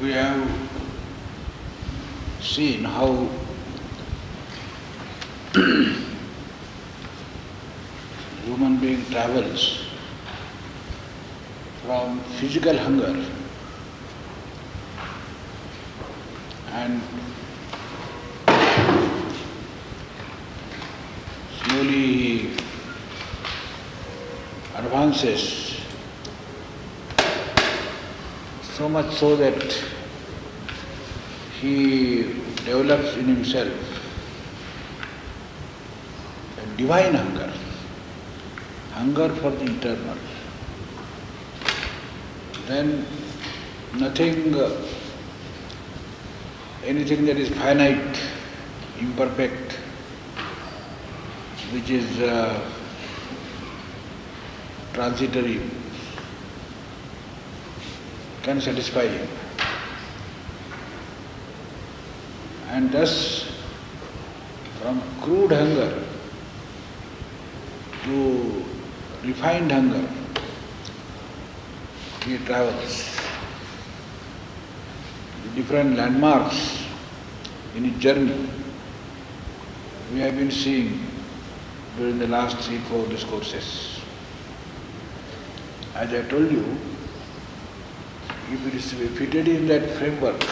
we have seen how human being travels from physical hunger and slowly he advances so much so that he develops in himself a divine hunger, hunger for the eternal. Then nothing, anything that is finite, imperfect, which is transitory, can satisfy him. And thus, from crude hunger to refined hunger, he travels. The different landmarks in his journey we have been seeing during the last 3-4 discourses. As I told you, if it is to be fitted in that framework,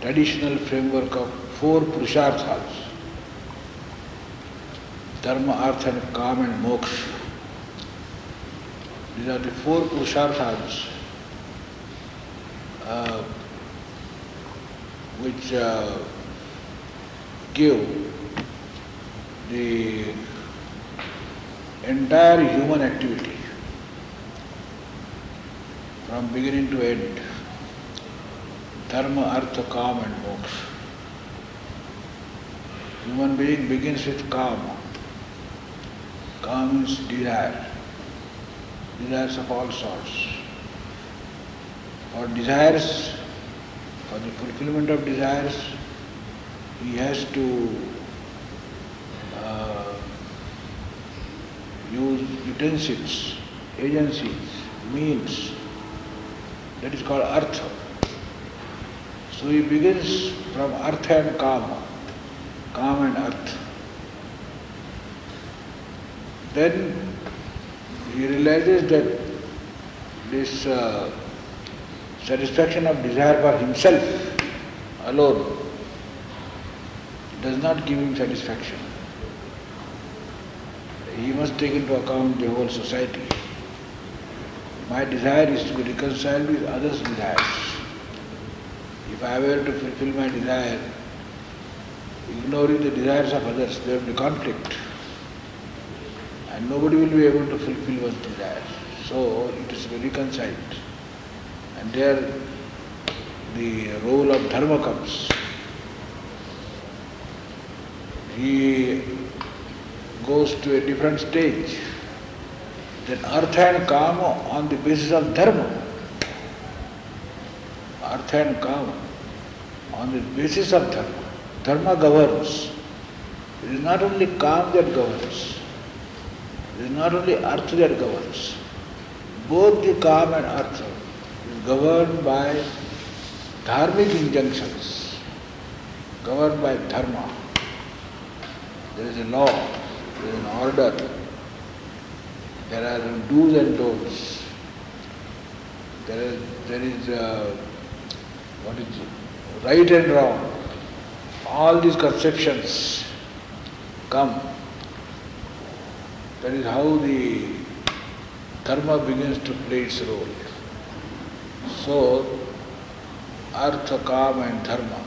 traditional framework of 4 purusharthas, dharma, artha and kama and moksha, these are the 4 purusharthas which give the entire human activity from beginning to end. Dharma, artha, kama and moksha. Human being begins with kama. Kama means desire. Desires of all sorts. For desires, for the fulfillment of desires, he has to use utensils, agencies, means. That is called artha. So he begins from artha and kama, kama and artha. Then he realizes that this satisfaction of desire for himself alone does not give him satisfaction. He must take into account the whole society. My desire is to be reconciled with others' desires. If I were to fulfill my desire, ignoring the desires of others, there will be conflict. And nobody will be able to fulfill one's desires. So it is to be reconciled. And there the role of dharma comes. He goes to a different stage. Then artha and kama on the basis of dharma. Artha and kama on the basis of dharma. Dharma governs. It is not only kama that governs. It is not only artha that governs. Both the kama and artha is governed by dharmic injunctions, governed by dharma. There is a law, there is an order, there are do's and don'ts. There is what is it? Right and wrong. All these conceptions come. That is how the dharma begins to play its role. So, artha, kama and dharma.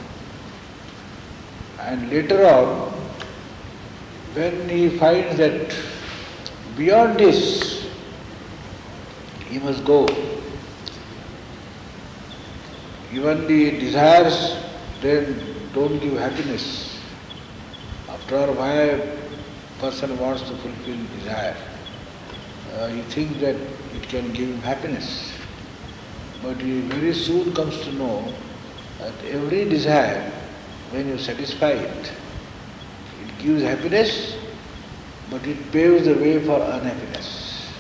And later on, when he finds that beyond this, he must go. Even the desires then don't give happiness. After all, why a person wants to fulfill desire? He thinks that it can give him happiness. But he very soon comes to know that every desire, when you satisfy it, it gives happiness, but it paves the way for unhappiness.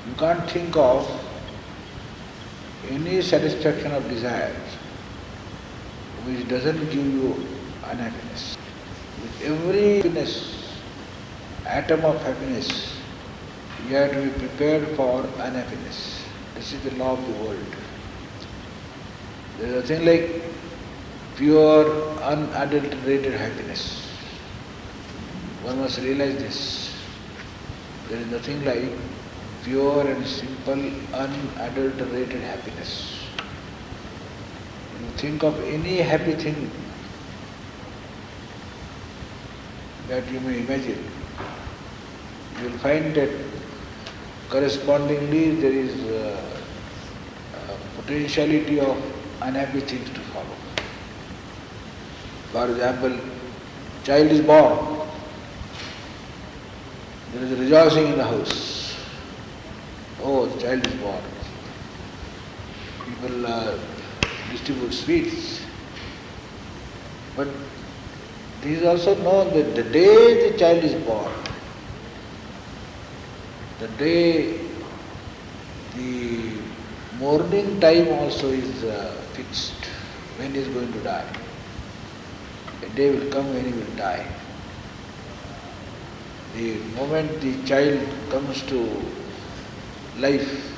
You can't think of any any satisfaction of desire which doesn't give you unhappiness. With every happiness, atom of happiness, you have to be prepared for unhappiness. This is the law of the world. There is nothing like pure, unadulterated happiness. One must realize this. There is nothing like pure and simple, unadulterated happiness. You think of any happy thing that you may imagine, you will find that correspondingly there is a potentiality of unhappy things to follow. For example, child is born, there is rejoicing in the house. Oh, the child is born. People distribute sweets. But it is also known that the day the child is born, the day, the morning time also is fixed, when he is going to die. A day will come when he will die. The moment the child comes to life,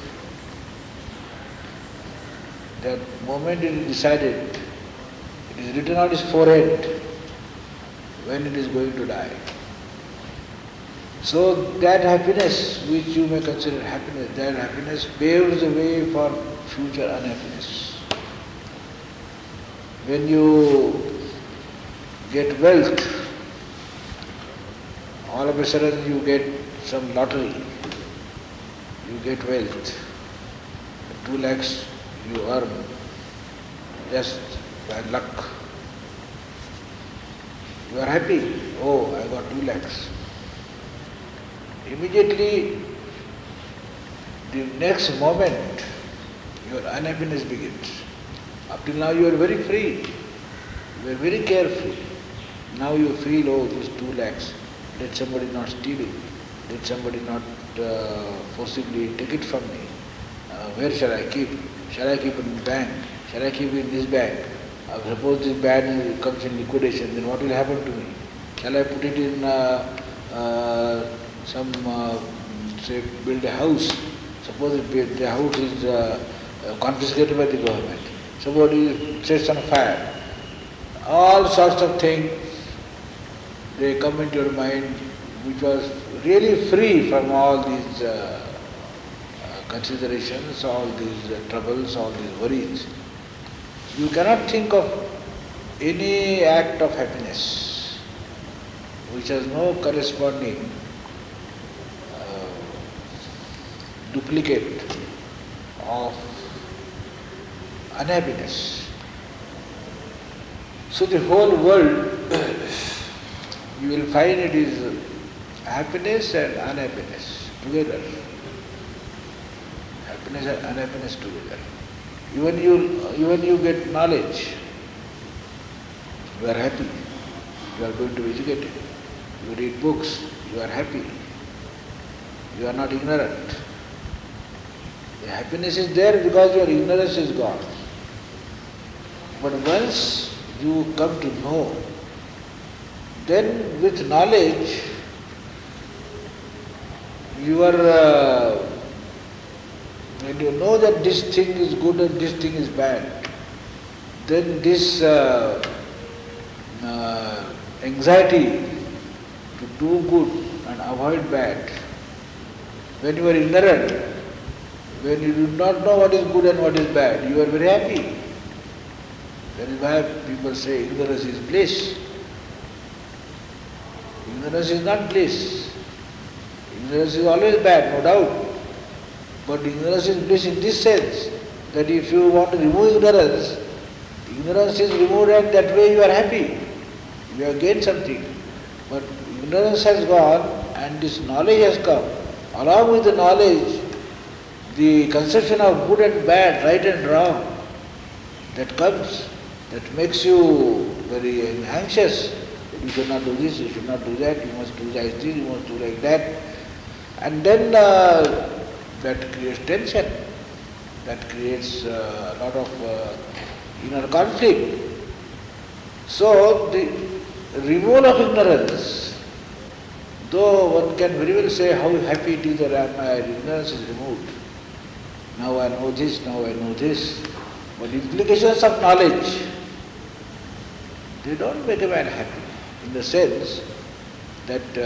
that moment it is decided, it is written on his forehead when it is going to die. So that happiness which you may consider happiness, that happiness paves the way for future unhappiness. When you get wealth, all of a sudden you get some lottery, you get wealth, 2 lakhs you earn just by luck. You are happy, oh, I got 2 lakhs. Immediately, the next moment, your unhappiness begins. Up till now you are very free, you are very carefree. Now you feel, oh, these 2 lakhs, let somebody not steal it, let somebody not forcibly take it from me. Where shall I keep? Shall I keep it in the bank? Shall I keep it in this bank? Suppose this bank comes in liquidation, then what will happen to me? Shall I put it in say, build a house? Suppose the house is confiscated by the government. Somebody sets on fire. All sorts of things, they come into your mind, which was really free from all these considerations, all these troubles, all these worries. You cannot think of any act of happiness which has no corresponding duplicate of unhappiness. So the whole world, you will find it is happiness and unhappiness together. Happiness and unhappiness together. Even you get knowledge, you are happy, you are going to be educated. You read books, you are happy, you are not ignorant. The happiness is there because your ignorance is gone. But once you come to know, then with knowledge, you are when you know that this thing is good and this thing is bad, then this anxiety to do good and avoid bad, when you are ignorant, when you do not know what is good and what is bad, you are very happy. That is why people say ignorance is bliss. Ignorance is not bliss. Ignorance is always bad, no doubt. But ignorance is bliss in this sense, that if you want to remove ignorance, ignorance is removed and that way you are happy. You have gained something. But ignorance has gone and this knowledge has come. Along with the knowledge, the conception of good and bad, right and wrong, that comes, that makes you very anxious. You should not do this, you should not do that, you must do like this, you must do like that. And then that creates tension. that creates a lot of inner conflict. So the removal of ignorance, though one can very well say how happy it is that my ignorance is removed. Now I know this, now I know this. But implications of knowledge, they don't make a man happy in the sense that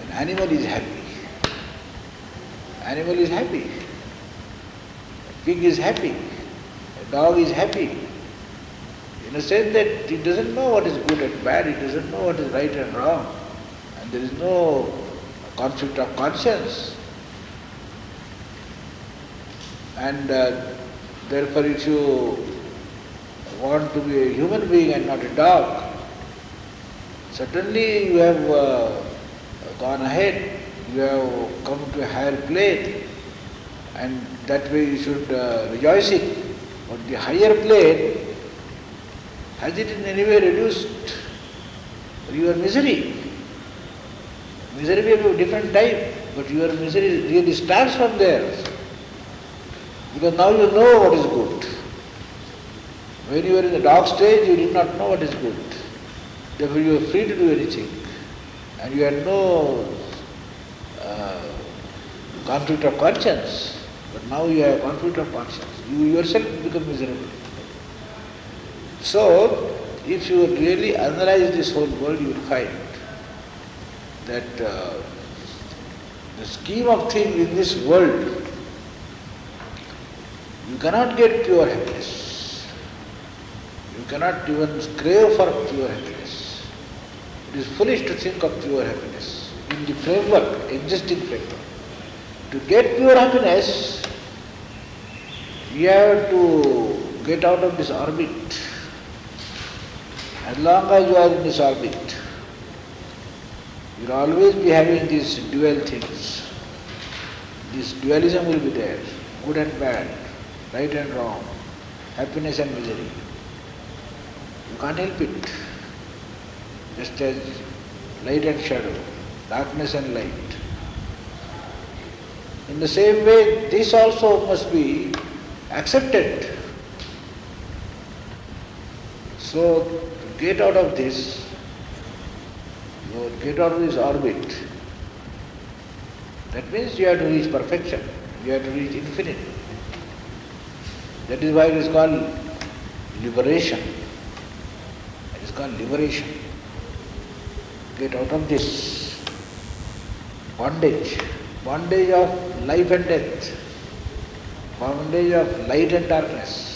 an animal is happy. Animal is happy. A pig is happy. A dog is happy. In a sense that it doesn't know what is good and bad, it doesn't know what is right and wrong, and there is no conflict of conscience. And therefore if you want to be a human being and not a dog, certainly you have gone ahead, you have come to a higher plane, and that way you should rejoice it. But the higher plane, has it in any way reduced your misery? Misery may be of different type, but your misery really starts from there. Because now you know what is good. When you were in the dog stage, you did not know what is good. Therefore you were free to do anything. And you had no conflict of conscience. But now you have conflict of conscience. You yourself become miserable. So, if you really analyze this whole world, you will find that the scheme of things in this world, you cannot get pure happiness. You cannot even crave for pure happiness. It is foolish to think of pure happiness in the framework, existing framework. To get pure happiness, you have to get out of this orbit. As long as you are in this orbit, you will always be having these dual things. This dualism will be there, good and bad, right and wrong, happiness and misery. You can't help it. Just as light and shadow, darkness and light. In the same way, this also must be accepted. So, to get out of this, get out of this orbit, that means you have to reach perfection, you have to reach infinity. That is why it is called liberation. It is called liberation. Get out of this bondage, bondage of life and death, bondage of light and darkness.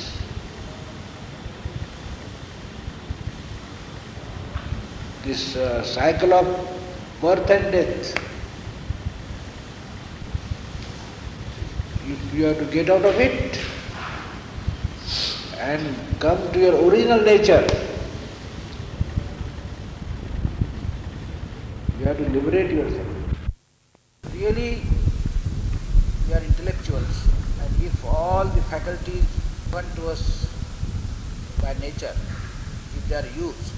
This cycle of birth and death. You have to get out of it and come to your original nature. You have to liberate yourself. Really, we are intellectuals, and if all the faculties given to us by nature, if they are used,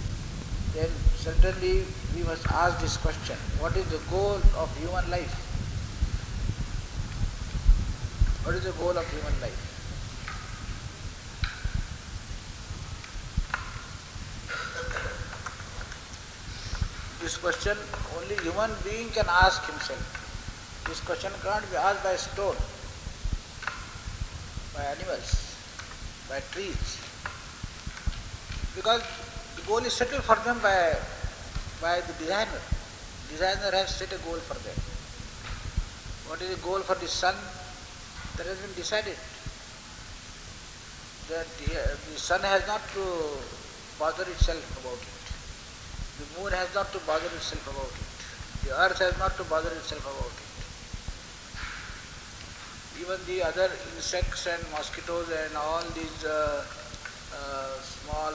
then certainly we must ask this question: what is the goal of human life? What is the goal of human life? This question only human being can ask himself. This question cannot be asked by a stone, by animals, by trees. Because the goal is settled for them by the designer. Designer has set a goal for them. What is the goal for the sun? That has been decided. That the sun has not to bother itself about it. The moon has not to bother itself about it. The earth has not to bother itself about it. Even the other insects and mosquitoes and all these small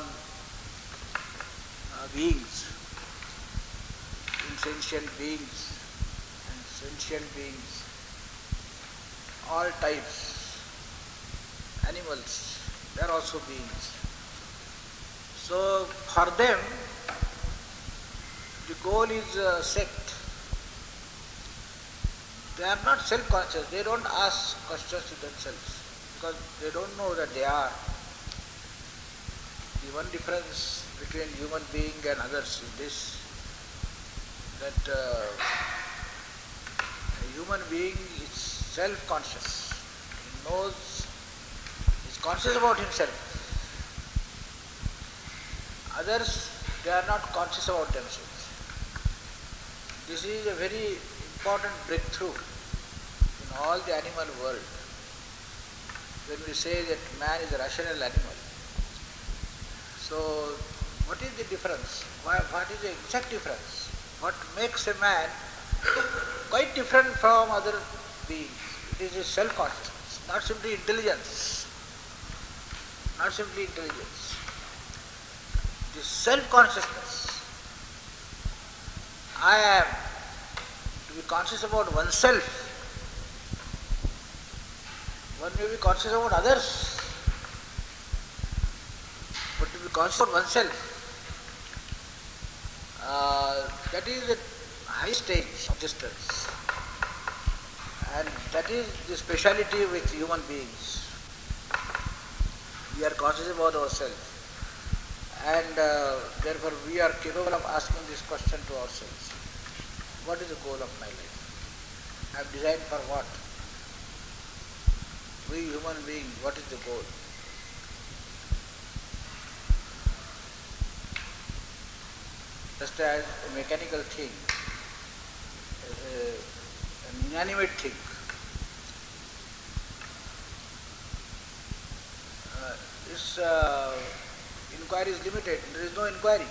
beings, insentient beings and sentient beings, all types, animals, they are also beings. So for them, the goal is set. They are not self-conscious. They don't ask questions to themselves because they don't know that they are. The one difference between human being and others is this, that a human being is self-conscious. He knows, he is conscious about himself. Others, they are not conscious about themselves. This is a very important breakthrough in all the animal world. When we say that man is a rational animal, so what is the difference? What is the exact difference? What makes a man quite different from other beings? It is his self-consciousness, not simply intelligence. Not simply intelligence. This self-consciousness. I am to be conscious about oneself. One may be conscious about others, but to be conscious about oneself, that is the high stage of existence. And that is the speciality with human beings. We are conscious about ourselves. And therefore we are capable of asking this question to ourselves. What is the goal of my life? I am designed for what? We human beings, what is the goal? Just as a mechanical thing, an inanimate thing, this inquiry is limited. There is no inquiry.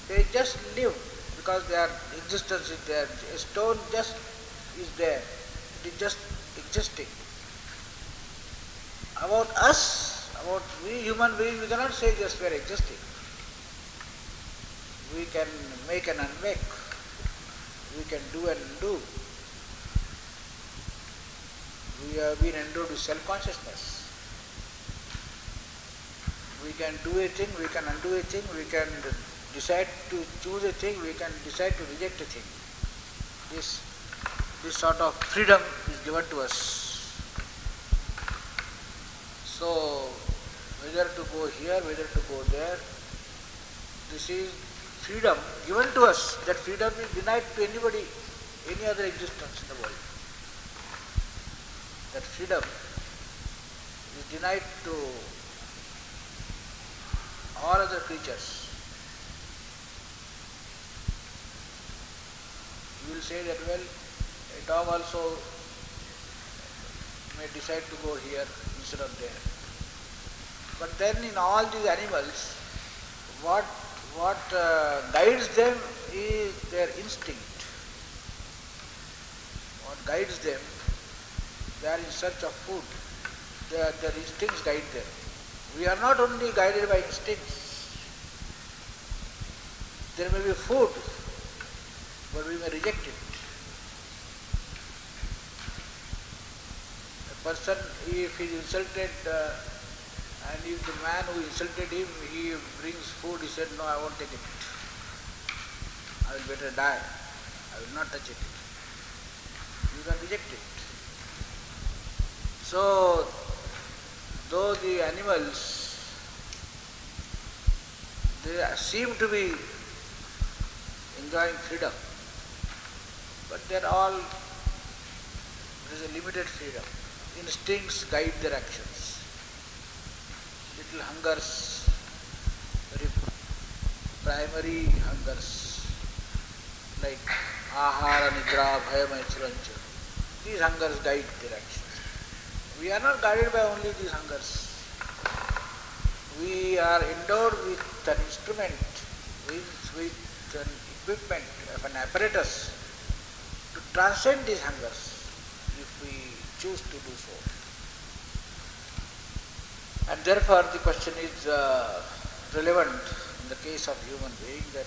They just live because their existence is there. A stone just is there. It is just existing. About us, about we human beings, we cannot say just we are existing. We can make and unmake. We can do and undo. We have been endowed with self-consciousness. We can do a thing, we can undo a thing, we can decide to choose a thing, we can decide to reject a thing. This sort of freedom is given to us. So, whether to go here, whether to go there, this is freedom given to us. That freedom is denied to anybody, any other existence in the world. That freedom is denied to all other creatures. You will say that, well, a dog also may decide to go here instead of there. But then in all these animals, what guides them is their instinct. What guides them, they are in search of food. Their instincts guide them. We are not only guided by instincts. There may be food, but we may reject it. A person, if he is insulted, and if the man who insulted him, he brings food, he said, no, I won't take it. I will better die. I will not touch it. You can reject it. So, though the animals, they seem to be enjoying freedom, but there is a limited freedom. Instincts guide their actions. Little hungers, very primary hungers, like ahara, nidra, bhaya, maitsurancha. These hungers guide their actions. We are not guided by only these hungers. We are endowed with an instrument, with an equipment, of an apparatus to transcend these hungers if we choose to do so. And therefore the question is relevant in the case of human being, that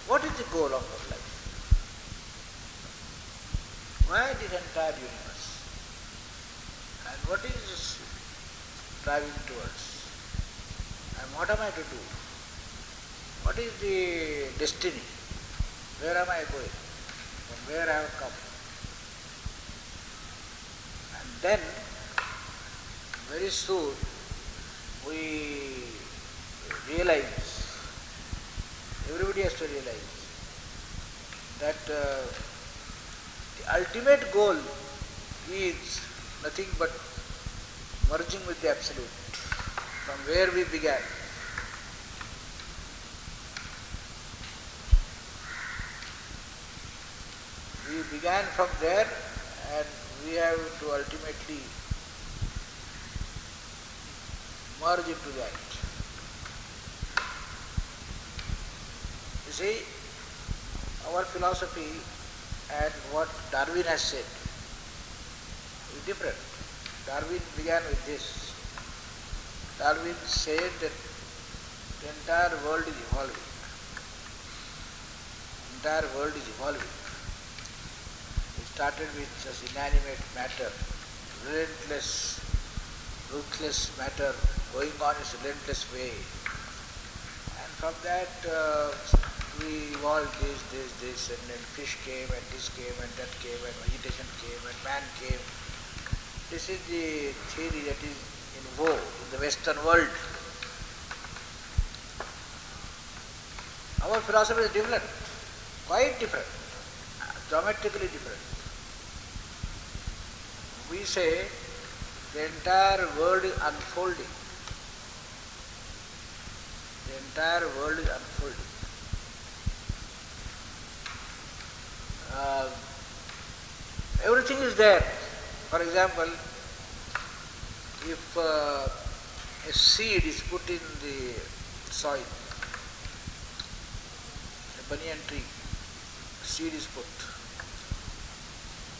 what is the goal of our life? Why this entire universe? And what is driving towards? And what am I to do? What is the destiny? Where am I going? From where I have come? then very soon we realize, everybody has to realize, that the ultimate goal is nothing but merging with the Absolute, from where we began. We began from there and we have to ultimately merge into that. You see, our philosophy and what Darwin has said is different. Darwin began with this. Darwin said that the entire world is evolving. The entire world is evolving. It started with just inanimate matter, relentless, ruthless matter going on its relentless way. And from that we evolved this, and then fish came, and this came, and that came, and vegetation came, and man came. This is the theory that is in vogue in the Western world. Our philosophy is different, quite different, geometrically different. We say the entire world is unfolding. The entire world is unfolding. Everything is there. For example, if a seed is put in the soil, a banyan tree, seed is put.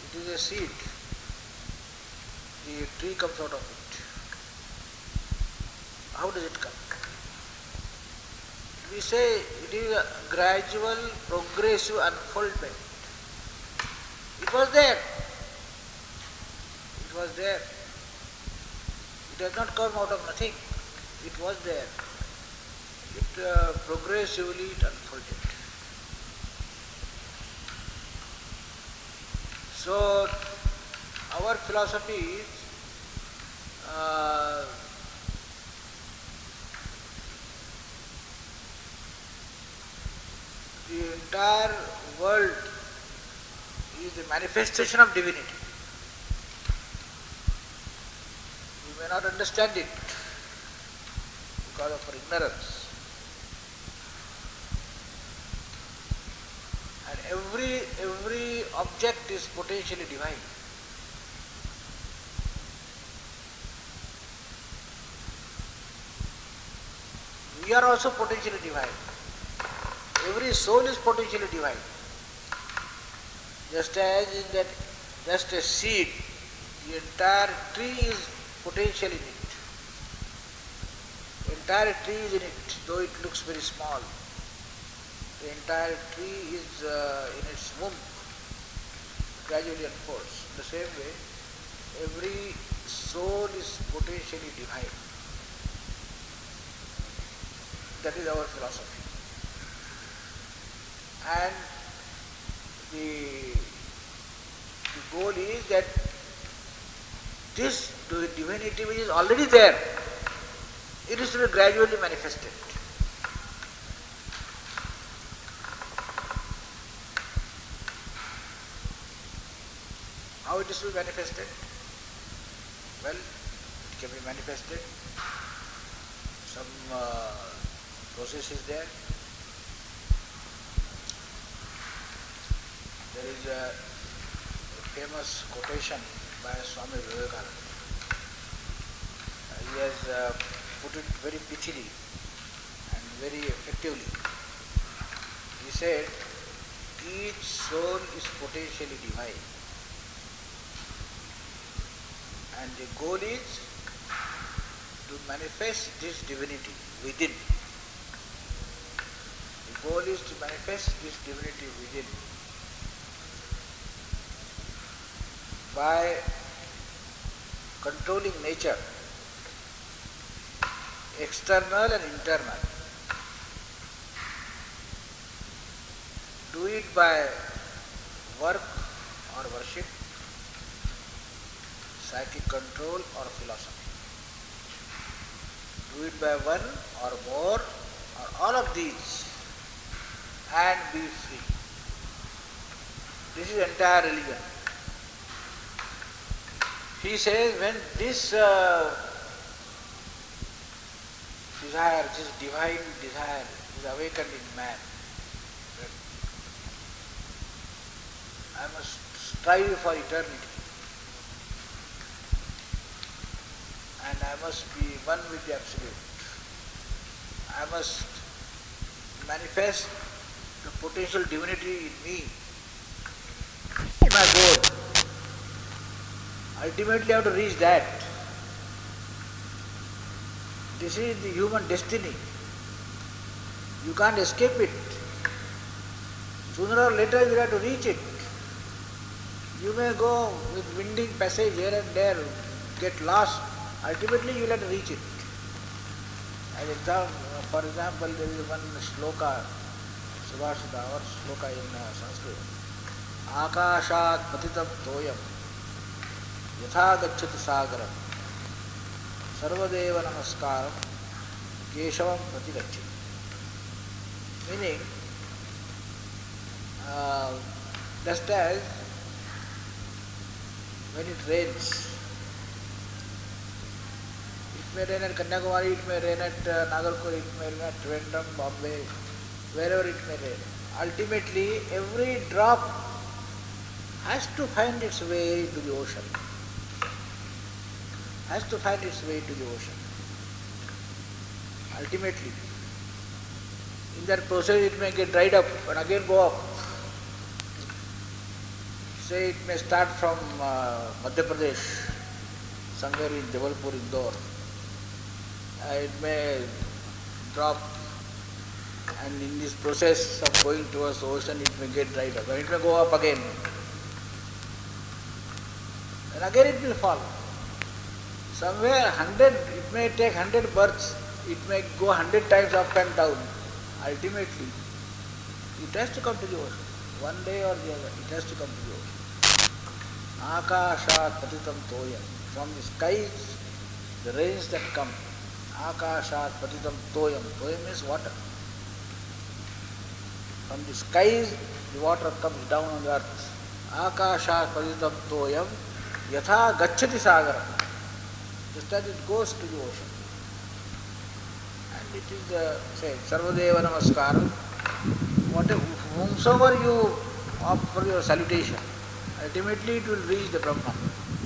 It is a seed. The tree comes out of it. How does it come? We say it is a gradual, progressive unfoldment. It was there. It was there. It has not come out of nothing. It was there. It progressively unfolded. So our philosophy is the entire world is the manifestation of divinity. We may not understand it because of our ignorance. And every object is potentially divine. We are also potentially divine. Every soul is potentially divine. Just as in that, just a seed, the entire tree is potential in it. The entire tree is in it, though it looks very small. The entire tree is in its womb, gradually unfolds. In the same way, every soul is potentially divine. That is our philosophy. And the goal is that this divinity which is already there, it is to be gradually manifested. How it is to be manifested? Well, it can be manifested. Some process is there. There is a famous quotation by Swami Vivekananda. He has put it very pithily and very effectively. He said, each soul is potentially divine, and the goal is to manifest this divinity within. The goal is to manifest this divinity within by controlling nature, external and internal. Do it by work or worship, psychic control or philosophy. Do it by one or more or all of these and be free. This is entire religion. He says when this desire, this divine desire is awakened in man, I must strive for eternity. And I must be one with the Absolute. I must manifest the potential divinity in me. My goal. Ultimately I have to reach that. This is the human destiny. You can't escape it. Sooner or later you have to reach it. You may go with winding passage here and there, get lost. Ultimately you will have to reach it. For example, there is one shloka, Subhashita or shloka in Sanskrit. Akashat patitam toyam yatha gacchati sagaram sarvadeva namaskaram keshavam prati gacchati. Meaning, just as when it rains, it may rain at Kanyakumari, it may rain at Nagarkot, it may rain at Trivandrum, Bombay, wherever it may rain. Ultimately, every drop has to find its way to the ocean. Has to find its way to the ocean. Ultimately, in that process it may get dried up and again go up. Say it may start from Madhya Pradesh, somewhere in Jabalpur, Indore. It may drop, and in this process of going towards the ocean it may get dried up and it may go up again. And again it will fall. Somewhere 100, it may take 100 births, it may go 100 times up and down. Ultimately, it has to come to the ocean. One day or the other, it has to come to the ocean. Akashat patitam toyam. From the skies, the rains that come. Akashat patitam toyam. Toyam means water. From the skies, the water comes down on the earth. Akashat patitam toyam yatha gacchati sagaram. Just as it goes to the ocean. And it is say, Sarvadeva Namaskaram. Whomsoever you opt for your salutation, ultimately it will reach the Brahman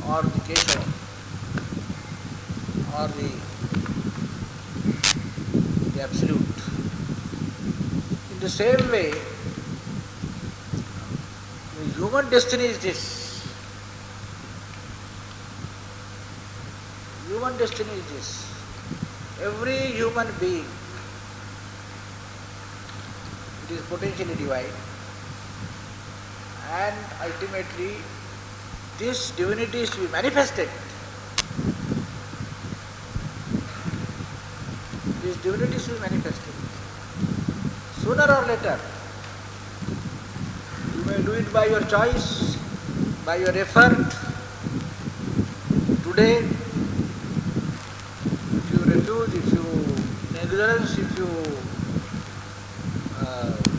or the Keshava or the Absolute. In the same way, the human destiny is this. Human destiny is this. Every human being, it is potentially divine, and ultimately this divinity is to be manifested. This divinity is to be manifested. Sooner or later, you may do it by your choice, by your effort. Today, if you refuse, if you ignorance, if you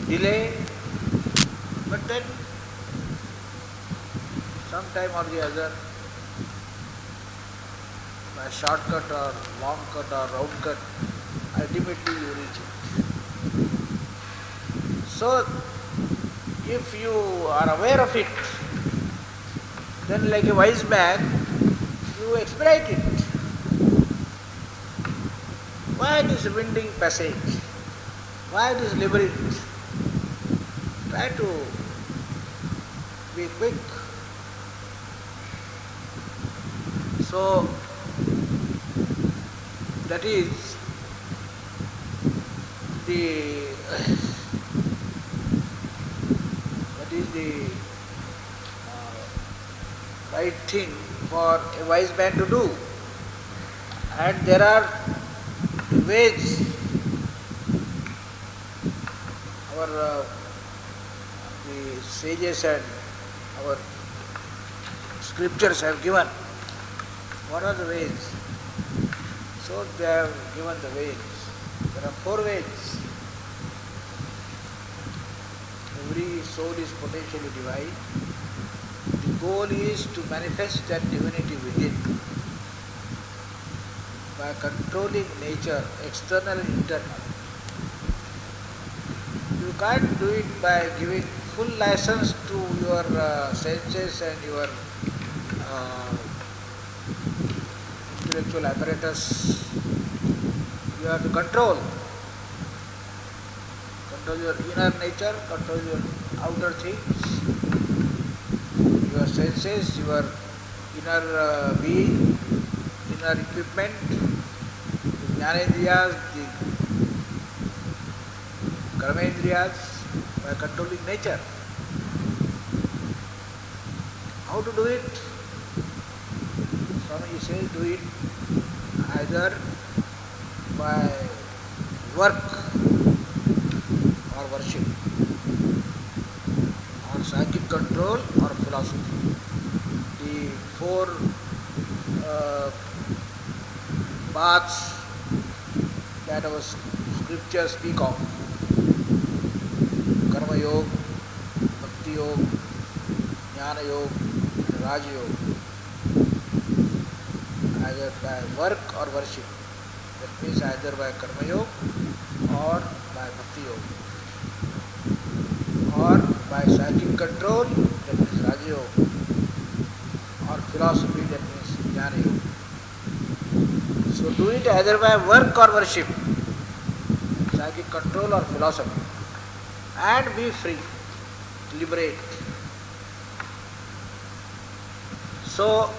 delay, but then sometime or the other, by shortcut or long cut or round cut, ultimately you reach it. So, if you are aware of it, then like a wise man, you expedite it. Why this winding passage? Why this labyrinth? Try to be quick. So, that is the right thing for a wise man to do. And there are ways our the sages and our scriptures have given What are the ways? So they have given the ways. There are 4 ways. Every soul is potentially divine. The goal is to manifest that divinity within by controlling nature, external and internal. You can't do it by giving full license to your senses and your intellectual apparatus. You have to control your inner nature, control your outer things, your senses, your inner being, inner equipment, the Jnanendriyas, the Karmendriyas, by controlling nature. How to do it? Swami says do it either by work or worship, or psychic control or philosophy. The 4 paths that our scriptures speak of: Karma Yoga, Bhakti Yoga, Jnana Yoga, and Raja Yoga, either by work or worship. That means either by Karma Yoga or by Bhakti Yoga, or by psychic control, that means Raja Yoga, or philosophy, that means Jnana Yoga. So do it either by work or worship, psychic control or philosophy, and be free, liberate. So,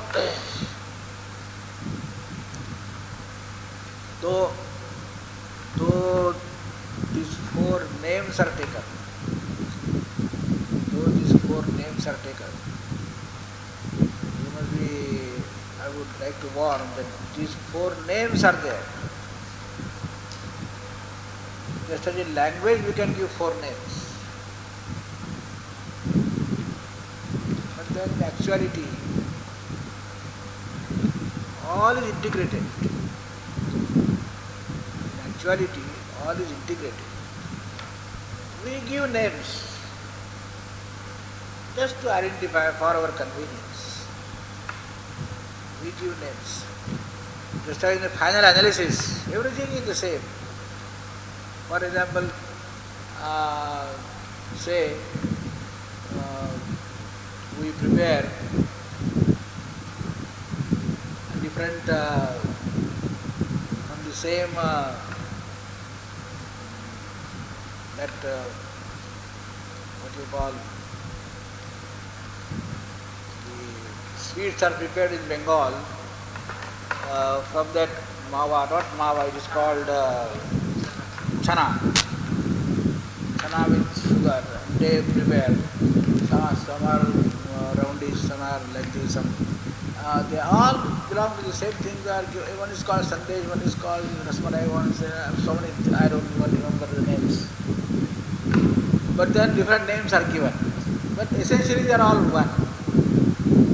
though these 4 names are taken, you must be, I would like to warn that these 4 names are there. Just as in language we can give 4 names, but then in actuality all is integrated. In actuality all is integrated. We give names just to identify for our convenience. We give names. Just as in the final analysis, everything is the same. For example, say we prepare different from the same what you call, the sweets are prepared in Bengal from that mawa, not mawa, it is called chana with sugar. They prepare. Some are roundish, some are like this. They all belong to the same thing. One is called sandesh, one is called rasmalai, one is so many. I don't even remember the names. But then different names are given. But essentially they are all one.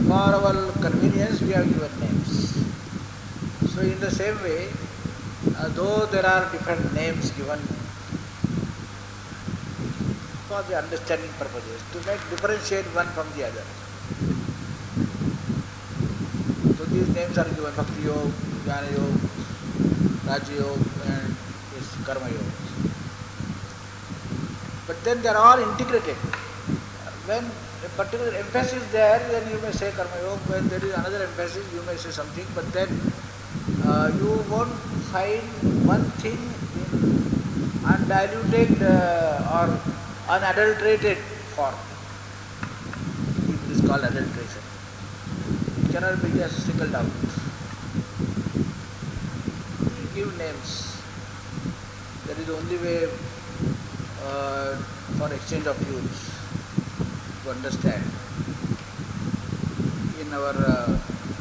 For our convenience, we have given names. So in the same way, though there are different names given for the understanding purposes, to make differentiate one from the other. So these names are given: Bhakti Yoga, Jnana Yoga, Raja Yoga, and this Karma Yoga. But then they are all integrated. When a particular emphasis is there, then you may say Karma Yoga. When there is another emphasis, you may say something. But then you won't find one thing in undiluted or unadulterated form. It is called adulteration. It cannot be just singled out. You give names. That is the only way for exchange of views to understand. In our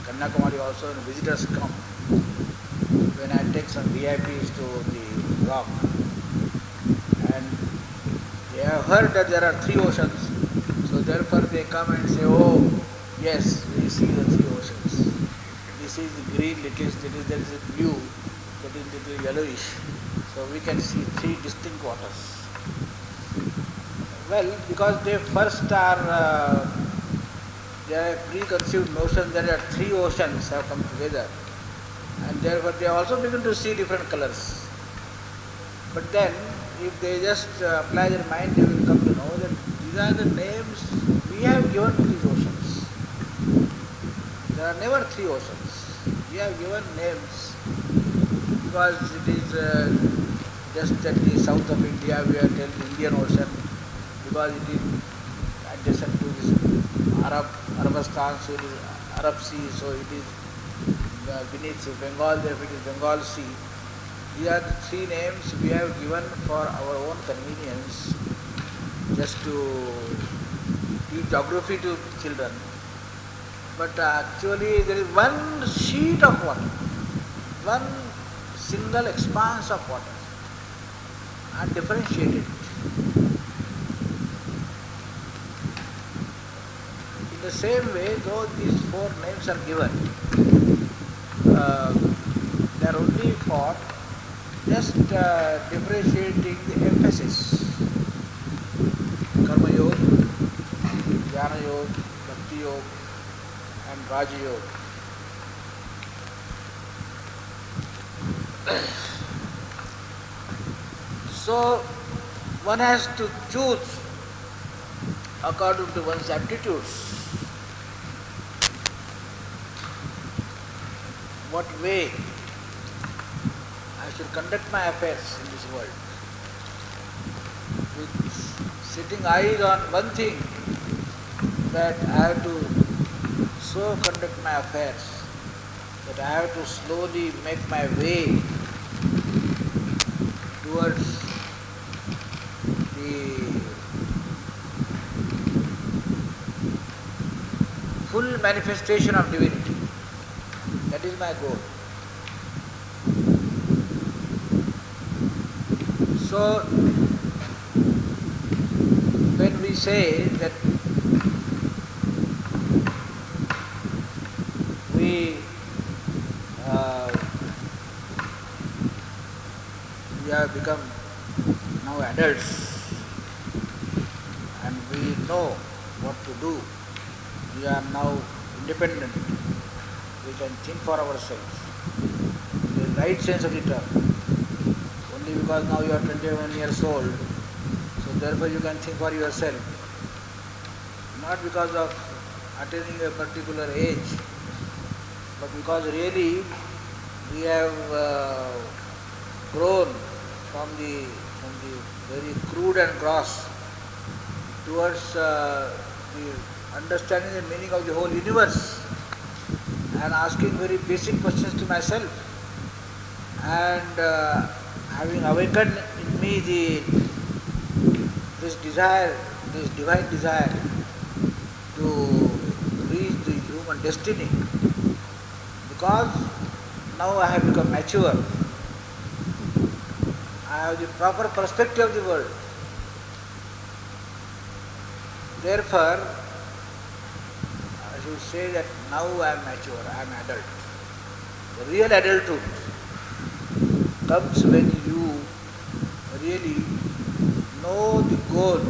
Kanyakumari also, when visitors come, when I take some VIPs to the rock, and they have heard that there are 3 oceans, so therefore they come and say, oh yes, we see the 3 oceans. We this is green, there is a blue, that is little yellowish. So we can see three distinct waters. Well, because they first are, there are preconceived notion that there are three oceans have come together, and therefore they also begin to see different colors. But then, if they just apply their mind, they will come to know that these are the names we have given to these oceans. There are never three oceans. We have given names because it is just at the south of India we are telling the Indian Ocean, because it is adjacent to this Arabistan, so it is Arab Sea, so it is beneath Bengal, therefore it is Bengal Sea. These are the three names we have given for our own convenience, just to give geography to children. But actually there is one sheet of water, one single expanse of water, undifferentiated. In the same way, though these four names are given, they are only for just differentiating the emphasis. Karma Yoga, Jnana Yoga, Bhakti Yoga and Raja Yoga. So one has to choose according to one's aptitudes what way I should conduct my affairs in this world. With setting eyes on one thing, that I have to so conduct my affairs that I have to slowly make my way towards the full manifestation of divinity. That is my goal. So, when we say that we have become now adults and we know what to do, we are now independent, we can think for ourselves, in the right sense of the term. Only because now you are 21 years old, so therefore you can think for yourself. Not because of attaining a particular age, but because really we have grown from the very crude and gross towards the understanding the meaning of the whole universe, and asking very basic questions to myself, and having awakened in me this desire, this divine desire to reach the human destiny, because now I have become mature, I have the proper perspective of the world. Therefore, I should say that now I am mature, I am adult. The real adulthood comes when you really know the goal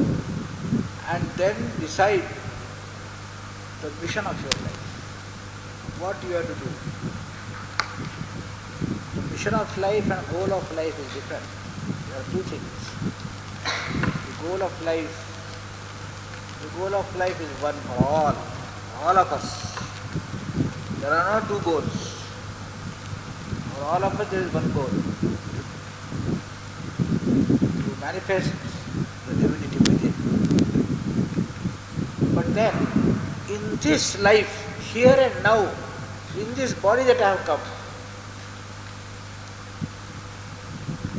and then decide the mission of your life, what you have to do. The mission of life and goal of life is different. There are two things. The goal of life is one for all of us. There are not two goals. For all of us there is one goal, to manifest the divinity within. But then, in this life, here and now, in this body that I have come,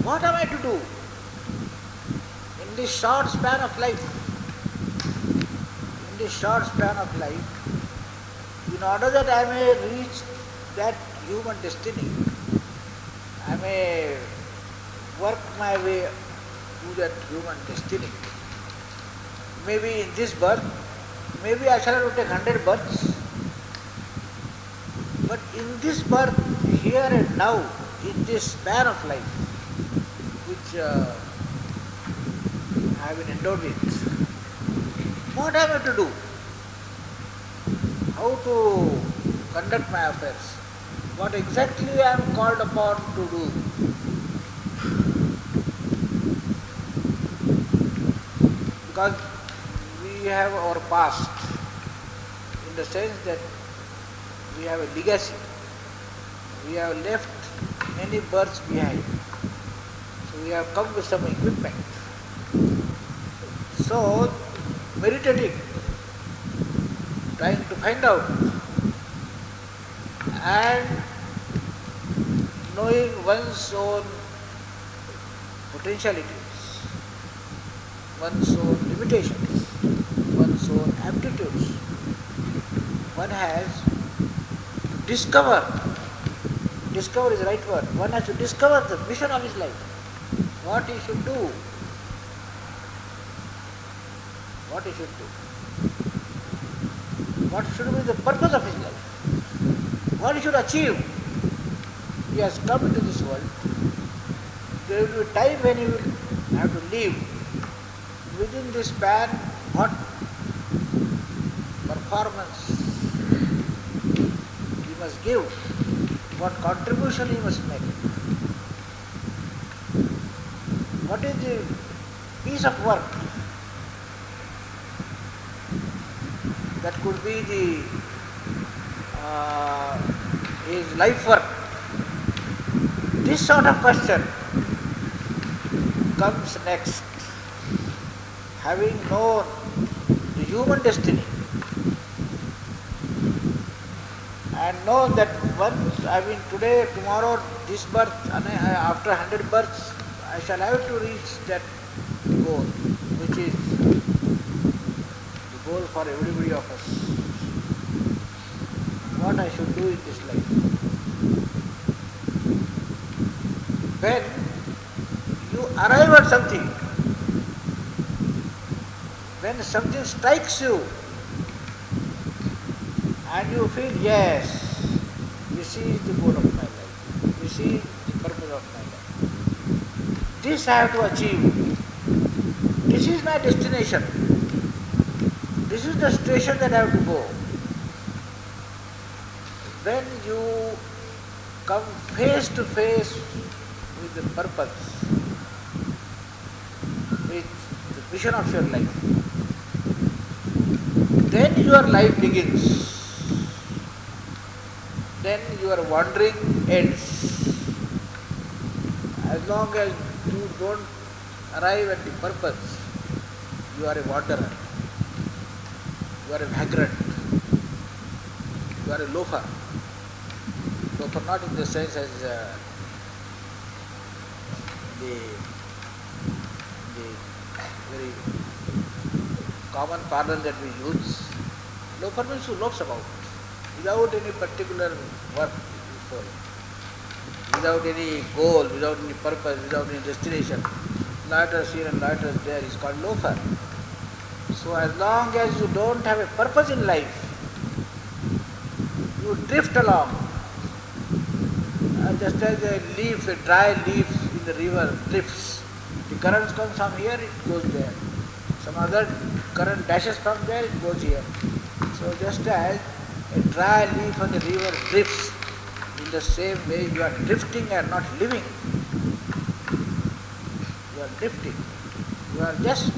what am I to do in this short span of life? In this short span of life, in order that I may reach that human destiny, I may work my way to that human destiny. Maybe in this birth, maybe I shall have to take 100 births. But in this birth, here and now, in this span of life, which I have been endowed with, what am I to do? How to conduct my affairs? What exactly I am called upon to do? Because we have our past, in the sense that we have a legacy. We have left many births behind. So we have come with some equipment. So, meditating, trying to find out, and knowing one's own potentialities, one's own limitations, one's own aptitudes. One has to discover is the right word, one has to discover the mission of his life, what he should do, what should be the purpose of his life, what he should achieve. He has come into this world. There will be a time when he will have to live. Within this span, what performance he must give, what contribution he must make, what is the piece of work that could be his life work. This sort of question comes next. Having known the human destiny and known that once, today, tomorrow, this birth, after 100 births, I shall have to reach that goal, which is the goal for everybody of us. What I should do in this life. When you arrive at something, when something strikes you and you feel, yes, this is the goal of my life, this is the purpose of my life, this I have to achieve, this is my destination, this is the station that I have to go. When you come face to face with the purpose, with the vision of your life, then your life begins. Then your wandering ends. As long as you don't arrive at the purpose, you are a wanderer, you are a vagrant, you are a loafer. Loafer not in the sense as the very common parlance that we use. Loafer means who loafs about, without any particular work, without any goal, without any purpose, without any destination. Loiters here and loiters there is called loafer. So as long as you don't have a purpose in life, you drift along. Just as a leaf, a dry leaf in the river drifts. The current comes from here, it goes there. Some other current dashes from there, it goes here. So just as a dry leaf on the river drifts, in the same way you are drifting and not living. You are drifting. You are just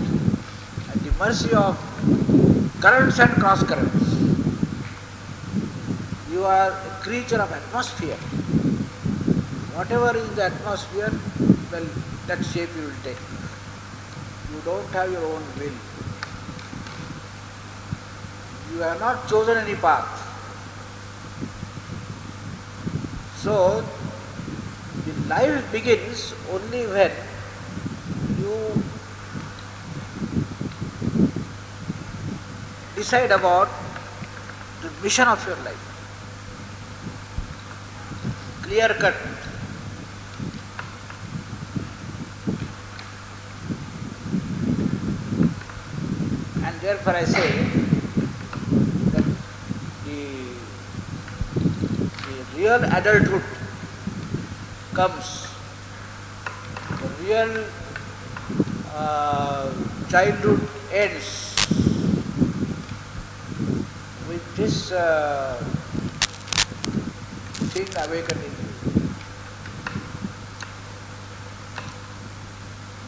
at the mercy of currents and cross currents. You are a creature of atmosphere. Whatever is the atmosphere, well, that shape you will take. You don't have your own will. You have not chosen any path. So, the life begins only when you decide about the mission of your life. Clear cut. And therefore I say that the real adulthood comes, the real childhood ends with this thing awakening you.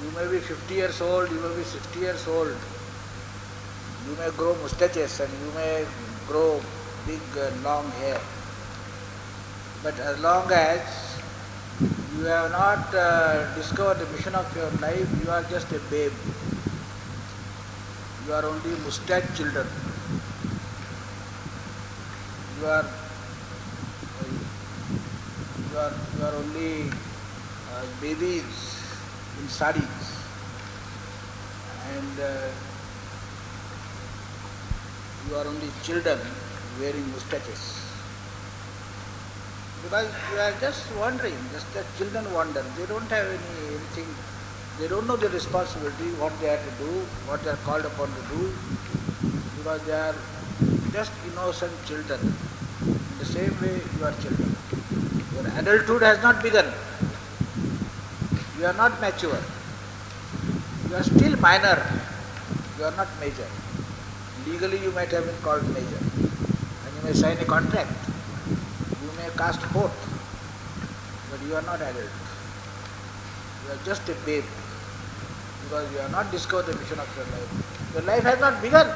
You may be 50 years old, you may be 60 years old, you may grow mustaches and you may grow big long hair. But as long as you have not discovered the mission of your life, you are just a babe. You are only mustache children. You are only babies in saris, and you are only children wearing mustaches. Because you are just wandering, just as children wander. They don't have anything, they don't know the responsibility, what they have to do, what they are called upon to do, because they are just innocent children. In the same way, you are children. Your adulthood has not begun. You are not mature. You are still minor. You are not major. Legally, you might have been called major, and you may sign a contract. You may cast vote, but you are not adult. You are just a babe, because you have not discovered the mission of your life. Your life has not begun.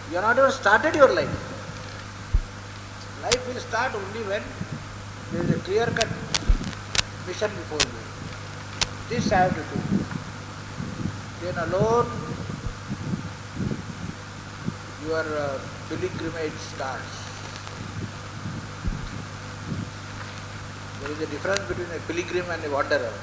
You have not even started your life. Life will start only when there is a clear-cut mission before you. This I have to do. Then alone your pilgrimage starts. There is a difference between a pilgrim and a wanderer.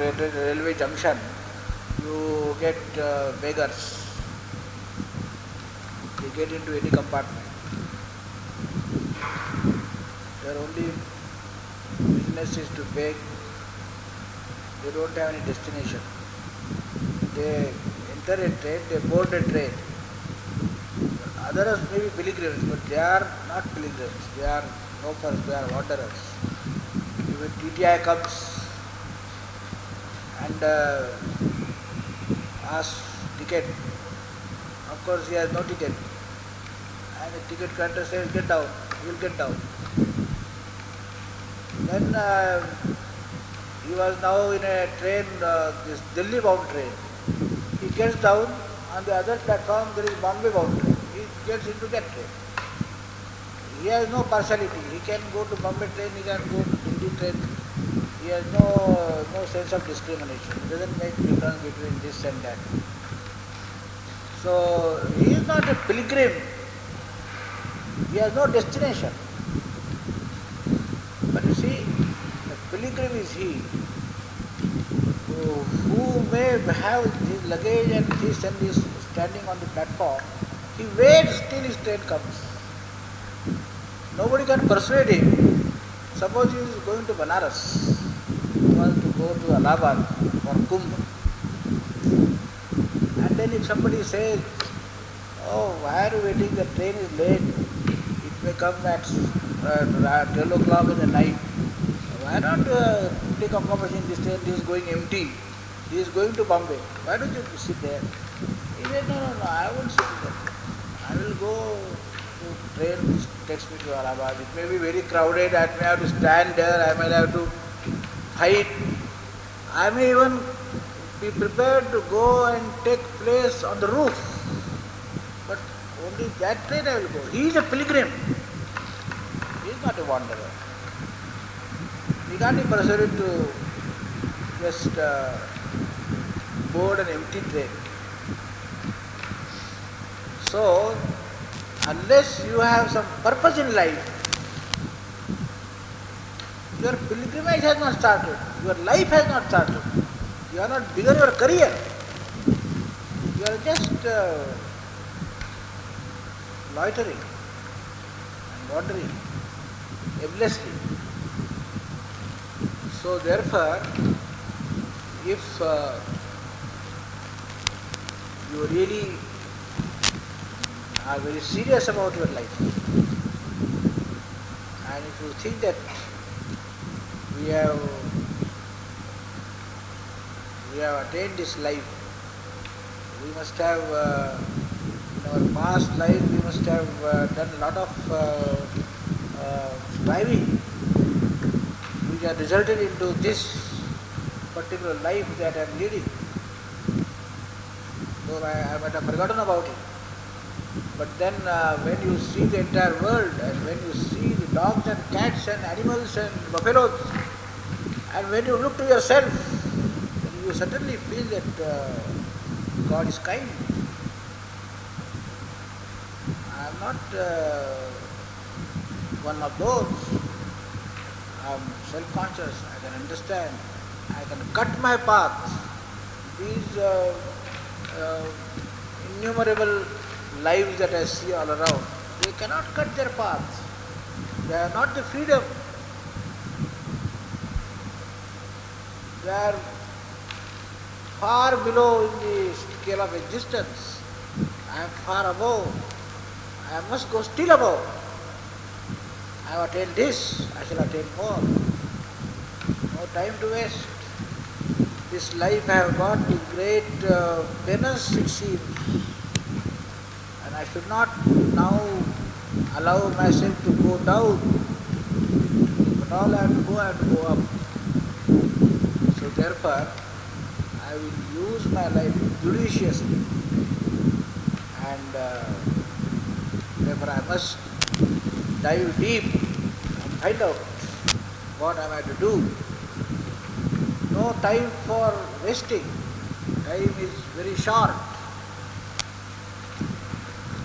At a railway junction, you get beggars. They get into any compartment. Their only business is to beg. They don't have any destination. They enter a train, they board a train. Others may be pilgrims, but they are not pilgrims. They are loafers, they are wanderers. When TTI comes and asks ticket, of course he has no ticket. And the ticket counter says, get down, he will get down. Then he was now in a train, this Delhi bound train. He gets down, on the other platform there is Bombay bound train. He gets into that train. He has no partiality. He can go to Bombay train, he can go to Delhi train. He has no sense of discrimination. He doesn't make difference between this and that. So he is not a pilgrim. He has no destination. But you see, the pilgrim is he who may have his luggage and this and is standing on the platform. He waits till his train comes. Nobody can persuade him. Suppose he is going to Banaras. He wants to go to Allahabad for Kumbh. And then if somebody says, oh, why are you waiting? The train is late. It may come at 12 o'clock in the night. Why not take accommodation in this train? This is going empty. He is going to Bombay. Why don't you sit there? He said, no, I won't sit there. I will go to train which takes me to Allahabad. It may be very crowded. I may have to stand there. I may have to fight. I may even be prepared to go and take place on the roof. But only that train I will go. He is a pilgrim. He is not a wanderer. He can't be persuaded to just board an empty train. So, unless you have some purpose in life, your pilgrimage has not started. Your life has not started. You are not begun your career. You are just loitering and wandering aimlessly. So therefore, if you really are very serious about your life, and if you think that we have attained this life, we must have in our past life we must have done a lot of striving which have resulted into this particular life that I am leading. Though I might have forgotten about it. But then when you see the entire world, and when you see the dogs and cats and animals and buffaloes, and when you look to yourself, then you certainly feel that God is kind. I am not one of those. I am self-conscious, I can understand, I can cut my path. These innumerable lives that I see all around, they cannot cut their paths. They are not the freedom. They are far below in the scale of existence. I am far above. I must go still above. I have attained this, I shall attain more. No time to waste. This life I have got with great penance, it seems. And I should not now allow myself to go down. But all I have to go up. So therefore, I will use my life judiciously. And therefore I must dive deep and find out what am I to do. No time for wasting. Time is very short.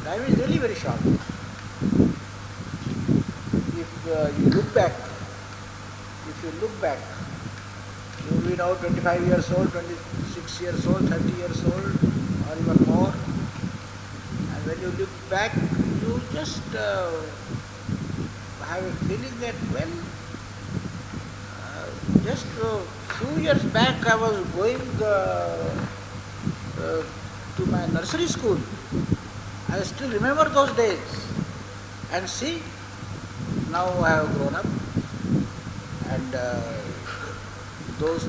Time is really very short. If you look back, you will be now 25 years old, 26 years old, 30 years old, or even more. And when you look back, you just have a feeling that, well, just a few years back I was going to my nursery school. I still remember those days. And see, now I have grown up, and those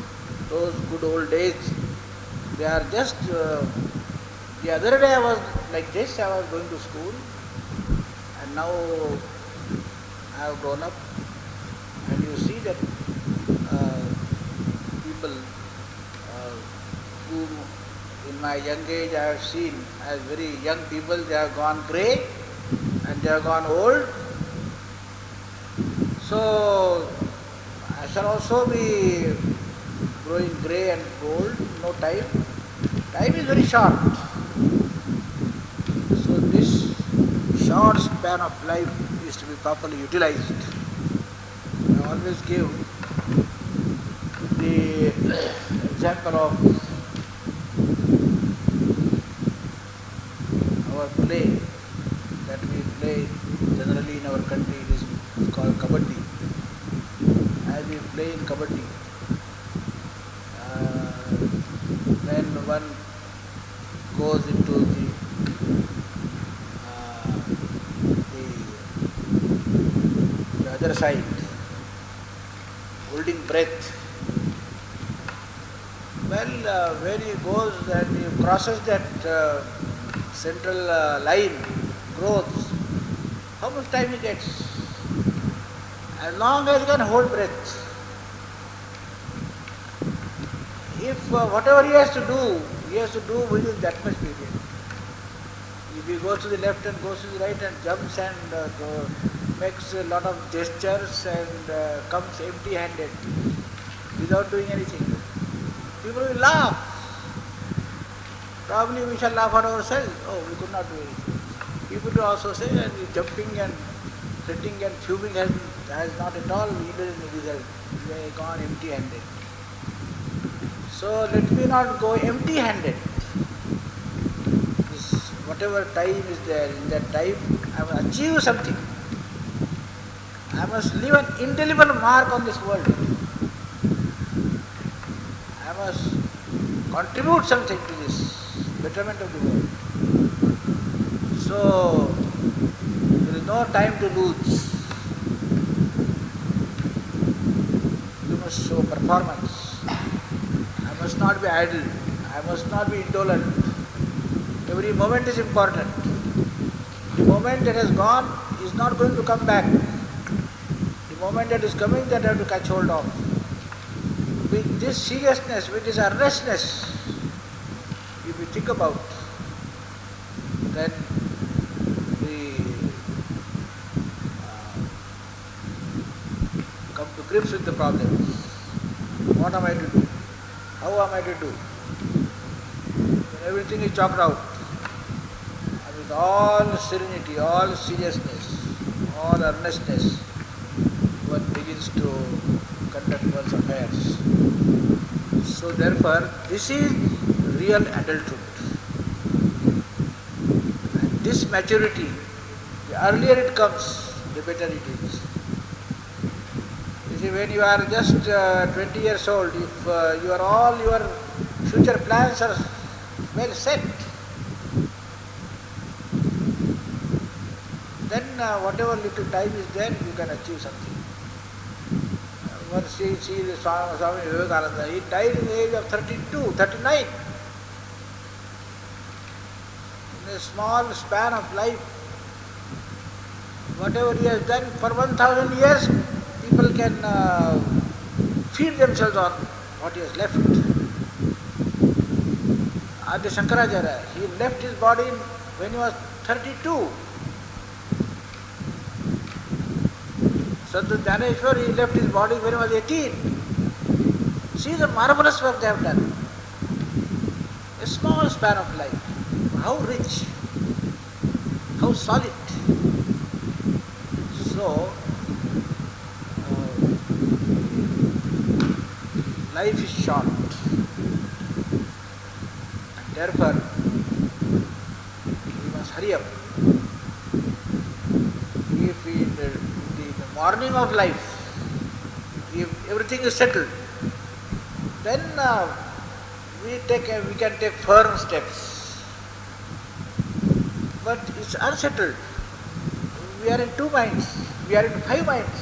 good old days, they are just, the other day I was like this, I was going to school, and now I have grown up, and you see that people who in my young age I have seen as very young people, they have gone grey and they have gone old. So I shall also be growing grey and old, no time. Time is very short. So this short span of life is to be properly utilized. I always give the example of our play that we play generally in our country. It is called kabaddi. As we play in kabaddi, when one goes into the other side, holding breath, well, when he goes and he crosses that central line, growth, how much time he gets? As long as he can hold breath. If whatever he has to do within that much period. If he goes to the left and goes to the right and jumps and makes a lot of gestures and comes empty-handed without doing anything, people will laugh. Probably we shall laugh at ourselves. Oh, we could not do anything. People will also say that jumping and sitting and fuming has not at all yielded any result. We have gone empty-handed. So let me not go empty-handed. Whatever time is there, in that time I must achieve something. I must leave an indelible mark on this world. contribute something to this betterment of the world. So, there is no time to lose. You must show performance. I must not be idle. I must not be indolent. Every moment is important. The moment that has gone is not going to come back. The moment that is coming, that I have to catch hold of. With this seriousness, with this earnestness, if we think about, then we come to grips with the problems. What am I to do? How am I to do? When everything is chalked out, and with all serenity, all seriousness, all earnestness, one begins to conduct one's affairs. So therefore, this is real adulthood. And this maturity, the earlier it comes, the better it is. You see, when you are just 20 years old, if all your future plans are well set, then whatever little time is there, you can achieve something. Once you see the Swami Vivekananda, he died in the age of 32, 39. In a small span of life, whatever he has done for 1,000 years, people can feed themselves on what he has left. Adi Shankaracharya, he left his body when he was 32. Sadhu Dhaneshwar, he left his body when he was 18. See the marvelous work they have done. A small span of life. How rich, how solid. So, life is short. And therefore, we must hurry up. If in the morning of life, if everything is settled, then we can take firm steps. But it's unsettled. We are in two minds. We are in 5 minds.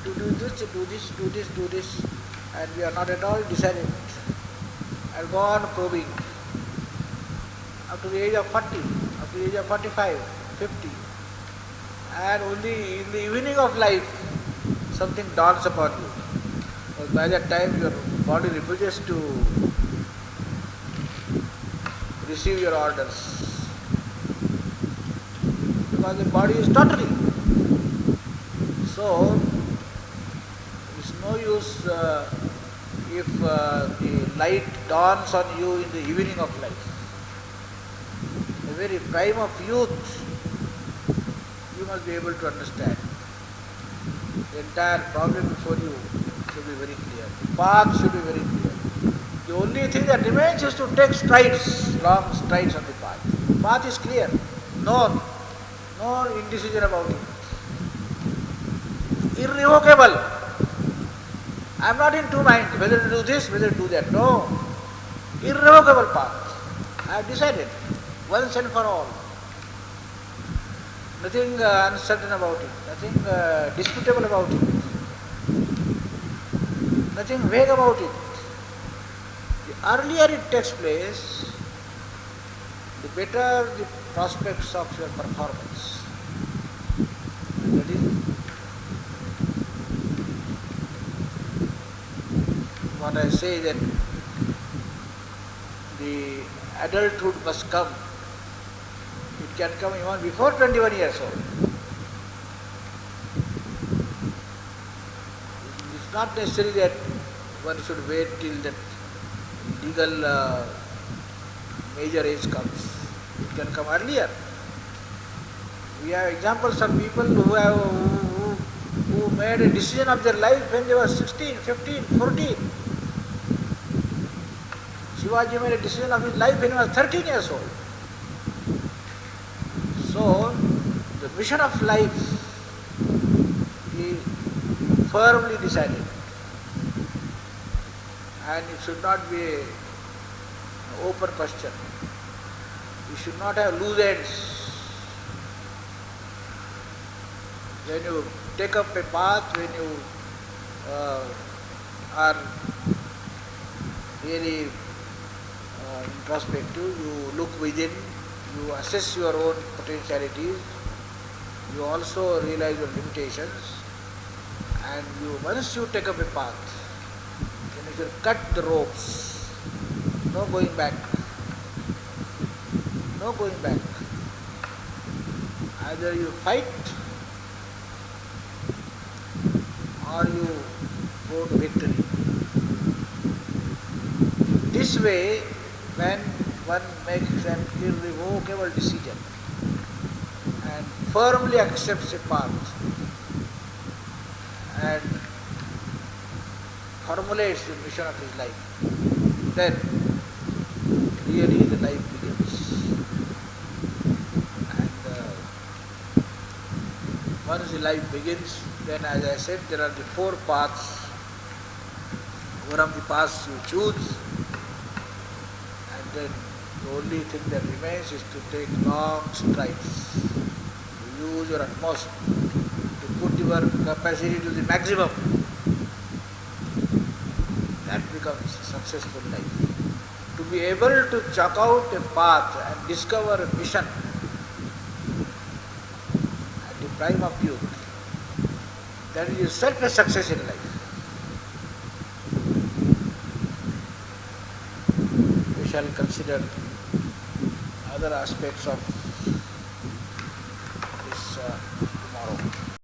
To do this, do this, do this, do this, and we are not at all decided. And go on probing up to the age of 40, up to the age of 45, 50. And only in the evening of life, something dawns upon you. But by that time, your body refuses to receive your orders. Because the body is tottering. So, it's no use if the light dawns on you in the evening of life. The very prime of youth, you must be able to understand. The entire problem before you should be very clear. The path should be very clear. The only thing that remains is to take strides, long strides on the path. The path is clear. No indecision about it. Irrevocable. I am not in two minds, whether to do this, whether to do that. No. Irrevocable path. I have decided, once and for all. Nothing uncertain about it, nothing disputable about it, nothing vague about it. The earlier it takes place, the better the prospects of your performance. And that is what I say, that the adulthood must come. It can come even before 21 years old. It's not necessary that one should wait till that legal major age comes. It can come earlier. We have examples of people who made a decision of their life when they were 16, 15, 14. Shivaji made a decision of his life when he was 13 years old. So, the mission of life is firmly decided. and it should not be an open question. You should not have loose ends. When you take up a path, when you are really introspective, you look within, you assess your own potentialities, you also realize your limitations, and once you take up a path, then you should cut the ropes. No going back. No going back. Either you fight or you go to victory. This way, when one makes an irrevocable decision and firmly accepts a path and formulates the mission of his life, then really the life begins. And once the life begins, then as I said, there are the four paths. One of the paths you choose, and then the only thing that remains is to take long strides, to use your utmost, to put your capacity to the maximum. That becomes a successful life. To be able to chalk out a path and discover a mission at the prime of youth, that is selfless success in life. We shall consider other aspects of